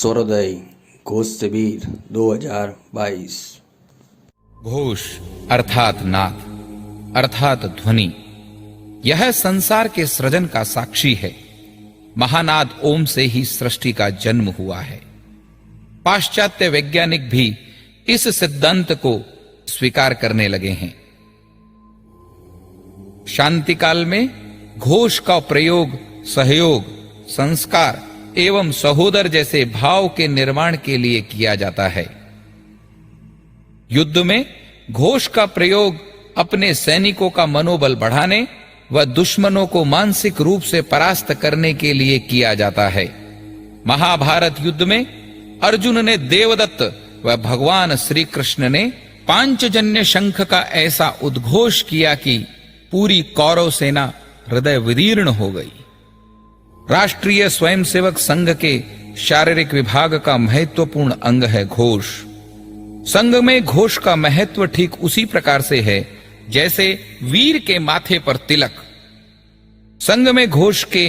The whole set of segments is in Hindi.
सूर्योदय घोष शिविर 2022। घोष अर्थात नाद अर्थात ध्वनि, यह संसार के सृजन का साक्षी है। महानाद ओम से ही सृष्टि का जन्म हुआ है। पाश्चात्य वैज्ञानिक भी इस सिद्धांत को स्वीकार करने लगे हैं। शांति काल में घोष का प्रयोग सहयोग, संस्कार एवं सहोदर जैसे भाव के निर्माण के लिए किया जाता है। युद्ध में घोष का प्रयोग अपने सैनिकों का मनोबल बढ़ाने व दुश्मनों को मानसिक रूप से परास्त करने के लिए किया जाता है। महाभारत युद्ध में अर्जुन ने देवदत्त व भगवान श्री कृष्ण ने पांचजन्य शंख का ऐसा उद्घोष किया कि पूरी कौरव सेना हृदय विदीर्ण हो गई। राष्ट्रीय स्वयंसेवक संघ के शारीरिक विभाग का महत्वपूर्ण अंग है घोष। संघ में घोष का महत्व ठीक उसी प्रकार से है जैसे वीर के माथे पर तिलक। संघ में घोष के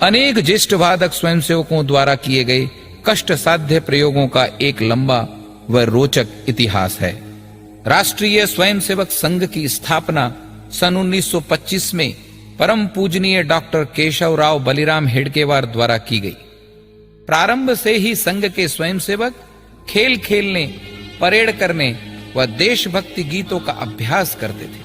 अनेक ज्येष्ठ वादक स्वयंसेवकों द्वारा किए गए कष्ट साध्य प्रयोगों का एक लंबा व रोचक इतिहास है। राष्ट्रीय स्वयंसेवक संघ की स्थापना सन 1925 में परम पूजनीय डॉक्टर केशवराव बलिराम हेडगेवार द्वारा की गई। प्रारंभ से ही संघ के स्वयंसेवक खेल खेलने, परेड करने व देशभक्ति गीतों का अभ्यास करते थे।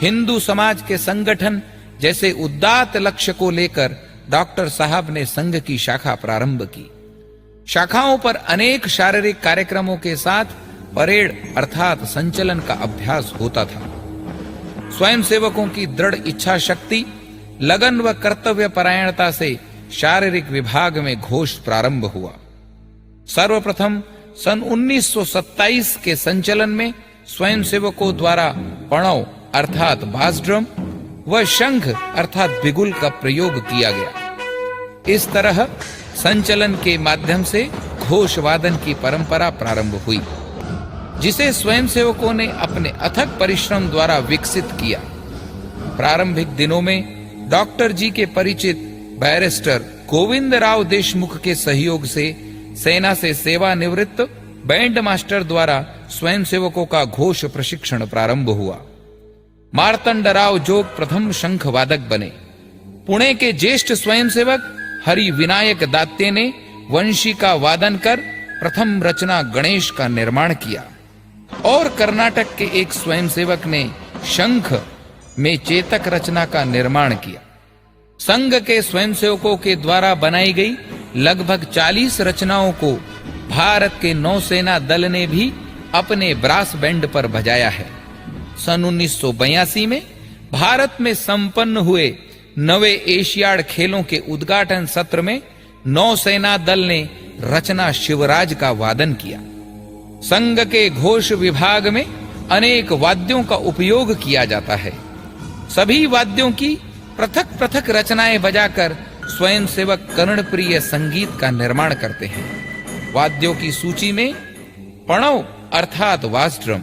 हिंदू समाज के संगठन जैसे उदात्त लक्ष्य को लेकर डॉक्टर साहब ने संघ की शाखा प्रारंभ की। शाखाओं पर अनेक शारीरिक कार्यक्रमों के साथ परेड अर्थात संचलन का अभ्यास होता था। स्वयंसेवकों की दृढ़ इच्छा शक्ति, लगन व कर्तव्य परायणता से शारीरिक विभाग में घोष प्रारंभ हुआ। सर्वप्रथम सन 1927 के संचलन में स्वयंसेवकों द्वारा पणव अर्थात बास ड्रम व शंख अर्थात बिगुल का प्रयोग किया गया। इस तरह संचलन के माध्यम से घोष वादन की परंपरा प्रारंभ हुई, जिसे स्वयंसेवकों ने अपने अथक परिश्रम द्वारा विकसित किया। प्रारंभिक दिनों में डॉक्टर जी के परिचित बैरिस्टर गोविंदराव देशमुख के सहयोग से सेना से सेवानिवृत्त बैंड मास्टर द्वारा स्वयंसेवकों का घोष प्रशिक्षण प्रारंभ हुआ। मार्तंडराव जोग प्रथम शंख वादक बने। पुणे के ज्येष्ठ स्वयंसेवक हरि विनायक दात्ये ने वंशी का वादन कर प्रथम रचना गणेश का निर्माण किया और कर्नाटक के एक स्वयंसेवक ने शंख में चेतक रचना का निर्माण किया। संघ के स्वयंसेवकों के द्वारा बनाई गई लगभग 40 रचनाओं को भारत के नौसेना दल ने भी अपने ब्रास बैंड पर बजाया है। सन 1982 में भारत में संपन्न हुए 9वें एशियाड खेलों के उद्घाटन सत्र में नौसेना दल ने रचना शिवराज का वादन किया। संघ के घोष विभाग में अनेक वाद्यों का उपयोग किया जाता है। सभी वाद्यों की पृथक पृथक रचनाएं बजाकर स्वयंसेवक कर्णप्रिय संगीत का निर्माण करते हैं। वाद्यों की सूची में पणव अर्थात वास ड्रम,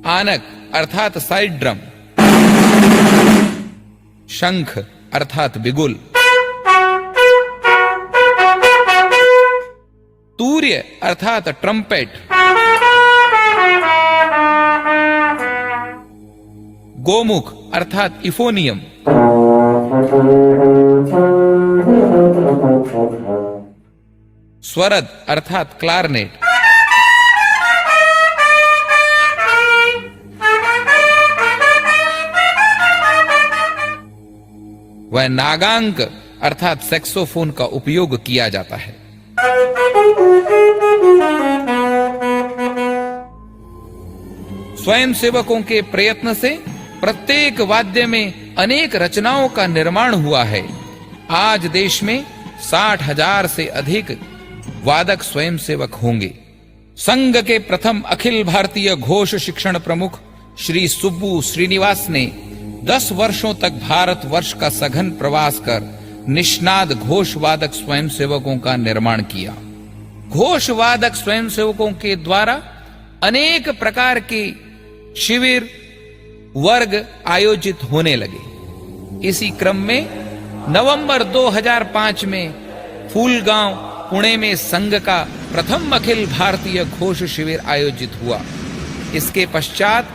आनक अर्थात साइड ड्रम, शंख अर्थात बिगुल, तूर्य अर्थात ट्रम्पेट, गोमुख अर्थात इफोनियम, स्वरद अर्थात क्लारनेट, व नागांक अर्थात सैक्सोफोन का उपयोग किया जाता है। स्वयंसेवकों के प्रयत्न से प्रत्येक वाद्य में अनेक रचनाओं का निर्माण हुआ है। आज देश में 60,000 से अधिक वादक स्वयंसेवक होंगे। संघ के प्रथम अखिल भारतीय घोष शिक्षण प्रमुख श्री सुब्बू श्रीनिवास ने 10 वर्षों तक भारतवर्ष का सघन प्रवास कर निष्णात घोष वादक स्वयंसेवकों का निर्माण किया। घोष वादक स्वयंसेवकों के द्वारा अनेक प्रकार के शिविर वर्ग आयोजित होने लगे। इसी क्रम में नवंबर 2005 में फूलगांव पुणे में संघ का प्रथम अखिल भारतीय घोष शिविर आयोजित हुआ। इसके पश्चात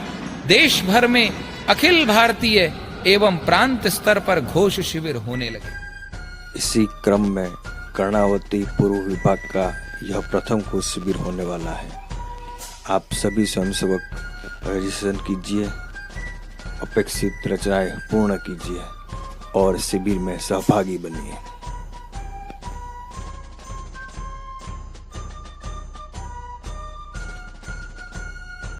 देश भर में अखिल भारतीय एवं प्रांत स्तर पर घोष शिविर होने लगे। इसी क्रम में कर्णावती पूर्व विभाग का यह प्रथम घोष शिविर होने वाला है। आप सभी स्वयंसेवक रजिस्ट्रेशन कीजिए, अपेक्षित रचनाएं पूर्ण कीजिए और शिविर में सहभागी बनिए।